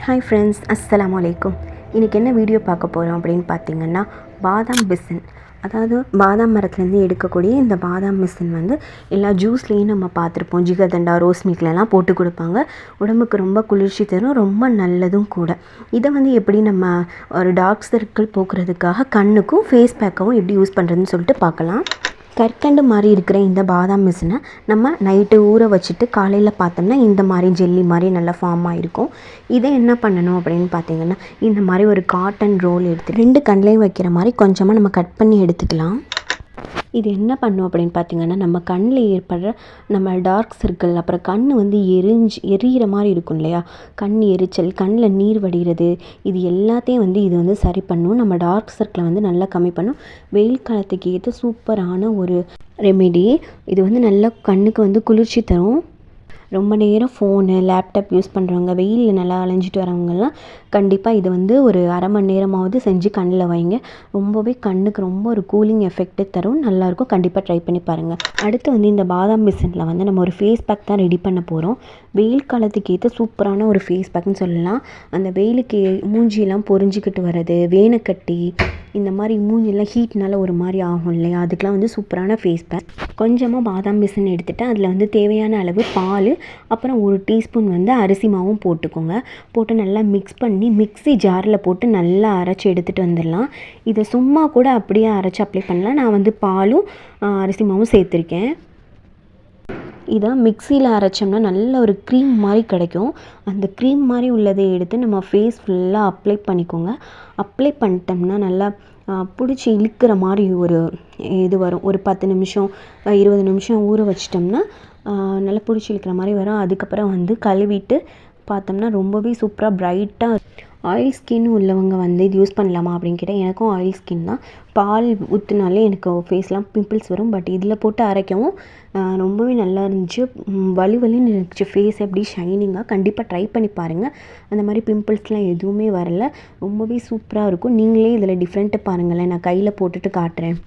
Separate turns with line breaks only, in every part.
Hi friends, அஸ்ஸலாமு அலைக்கும். இன்றைக்கி என்ன வீடியோ பார்க்க போகிறோம் அப்படின்னு பார்த்தீங்கன்னா, பாதாம் பிசின். அதாவது பாதாம் மரத்துலேருந்து எடுக்கக்கூடிய இந்த பாதாம் பிசின் வந்து எல்லா ஜூஸ்லேயும் நம்ம பார்த்துருப்போம். ஜிகர்தண்டா, ரோஸ் மில்க்லலாம் போட்டு கொடுப்பாங்க. உடம்புக்கு ரொம்ப குளிர்ச்சி தரும், ரொம்ப நல்லதும் கூட. இதை வந்து எப்படி நம்ம ஒரு டார்க் சர்க்கிள் போக்குறதுக்காக கண்ணுக்கும் ஃபேஸ் பேக்காகவும் எப்படி யூஸ் பண்ணுறதுன்னு சொல்லிட்டு பார்க்கலாம். கற்கண்டு மாதிரி இருக்கிற இந்த பாதாம் மிஷினை நம்ம நைட்டு ஊற வச்சுட்டு காலையில் பார்த்தோம்னா இந்த மாதிரி ஜெல்லி மாதிரி நல்லா ஃபார்ம் ஆகிருக்கும். இதை என்ன பண்ணணும் அப்படின்னு பார்த்தீங்கன்னா, இந்த மாதிரி ஒரு காட்டன் ரோல் எடுத்து 2 கண்ணிலையும் வைக்கிற மாதிரி கொஞ்சமாக நம்ம கட் பண்ணி எடுத்துக்கலாம். இது என்ன பண்ணும் அப்படின்னு பார்த்தீங்கன்னா, நம்ம கண்ணில் ஏற்படுற நம்ம டார்க் சர்க்கிள், அப்புறம் கண் வந்து எரியிற மாதிரி இருக்கும் இல்லையா, கண் எரிச்சல், கண்ணில் நீர் வடிகிறது, இது எல்லாத்தையும் வந்து இது வந்து சரி பண்ணும். நம்ம டார்க் சர்க்கிளை வந்து நல்லா கம்மி பண்ணும். வெயில் காலத்துக்கு ஏற்ற சூப்பரான ஒரு ரெமெடி. இது வந்து நல்லா கண்ணுக்கு வந்து குளிர்ச்சி தரும். ரொம்ப நேரம் ஃபோனு, லேப்டாப் யூஸ் பண்ணுறவங்க, வெயிலில் நல்லா அலைஞ்சிட்டு வரவங்கெல்லாம் கண்டிப்பாக இது வந்து ஒரு அரை மணி நேரமாவது செஞ்சு கண்ணில் வைங்க. ரொம்பவே கண்ணுக்கு ரொம்ப ஒரு கூலிங் எஃபெக்ட்டு தரும். நல்லாயிருக்கும். கண்டிப்பாக ட்ரை பண்ணி பாருங்கள். அடுத்து வந்து இந்த பாதாம் பிசினில் வந்து நம்ம ஒரு ஃபேஸ் பேக் தான் ரெடி பண்ண போகிறோம். வெயில் காலத்துக்கு ஏற்ற சூப்பரான ஒரு ஃபேஸ் பேக்னு சொல்லலாம். அந்த வெயிலுக்கு மூஞ்சியெல்லாம் பொரிஞ்சிக்கிட்டு வர்றது, வேனக்கட்டி, இந்த மாதிரி மூஞ்சிலாம் ஹீட்னால ஒரு மாதிரி ஆகும் இல்லையா, அதுக்கெலாம் வந்து சூப்பரான ஃபேஸ் பேக். கொஞ்சமாக பாதாம் பிசின் எடுத்துகிட்டு அதில் வந்து தேவையான அளவு பால், அப்புறம் 1 டீஸ்பூன் வந்து அரிசி மாவும் போட்டுக்கோங்க. போட்டு நல்லா மிக்ஸ் பண்ணி மிக்ஸி ஜாரில் போட்டு நல்லா அரைச்சி எடுத்துகிட்டு வந்துடலாம். இதை சும்மா கூட அப்படியே அரைச்சி அப்ளை பண்ணலாம். நான் வந்து பாலும் அரிசி மாவும் சேர்த்துருக்கேன். இதை மிக்சியில் அரைச்சோம்னா நல்ல ஒரு க்ரீம் மாதிரி கிடைக்கும். அந்த க்ரீம் மாதிரி உள்ளதை எடுத்து நம்ம ஃபேஸ் ஃபுல்லாக அப்ளை பண்ணிக்கோங்க. அப்ளை பண்ணிட்டோம்னா நல்லா பிடிச்சி இழுக்கிற மாதிரி ஒரு இது வரும். ஒரு 10 நிமிஷம் 20 நிமிஷம் ஊற வச்சிட்டோம்னா நல்லா பிடிச்சி இழுக்கிற மாதிரி வரும். அதுக்கப்புறம் வந்து கழுவிட்டு பார்த்தோம்னா ரொம்பவே சூப்பராக ப்ரைட்டாக. ஆயில் ஸ்கின் உள்ளவங்க வந்து இது யூஸ் பண்ணலாமா அப்படின்னு கேட்டால், எனக்கும் ஆயில் ஸ்கின் தான். பால் ஊற்றினாலே எனக்கு ஃபேஸ்லாம் பிம்பிள்ஸ் வரும். பட் இதில் போட்டு அரைக்கவும் ரொம்பவே நல்லா இருந்துச்சு. வலின்னு இருந்துச்சு ஃபேஸ், எப்படி ஷைனிங்காக. கண்டிப்பாக ட்ரை பண்ணி பாருங்கள். அந்த மாதிரி பிம்பிள்ஸ்லாம் எதுவுமே வரல. ரொம்பவே சூப்பராக இருக்கும். நீங்களே இதில் டிஃப்ரெண்ட்டு பாருங்களேன். நான் கையில் போட்டுட்டு காட்டுறேன்.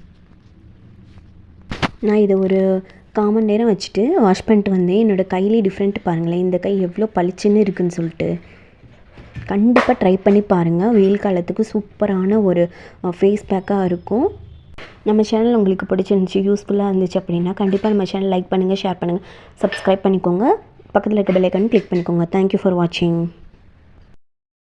நான் இதை ஒரு 1/4 மணி நேரம் வச்சுட்டு வாஷ் பண்ணிட்டு வந்தேன். என்னோடய கையிலே டிஃப்ரெண்ட்டு பாருங்களேன். இந்த கை எவ்வளோ பளிச்சுன்னு இருக்குதுன்னு சொல்லிட்டு. கண்டிப்பாக ட்ரை பண்ணி பாருங்கள். வெயில் காலத்துக்கு சூப்பரான ஒரு ஃபேஸ் பேக்காக இருக்கும். நம்ம சேனல் உங்களுக்கு பிடிச்சிருந்துச்சி, யூஸ்ஃபுல்லாக இருந்துச்சு அப்படின்னா கண்டிப்பாக நம்ம சேனல் லைக் பண்ணுங்கள், ஷேர் பண்ணுங்கள், சப்ஸ்கிரைப் பண்ணிக்கோங்க. பக்கத்தில் இருக்க பெல் ஐக்கானை கிளிக் பண்ணிக்கோங்க. தேங்க்யூ ஃபார் வாட்சிங்.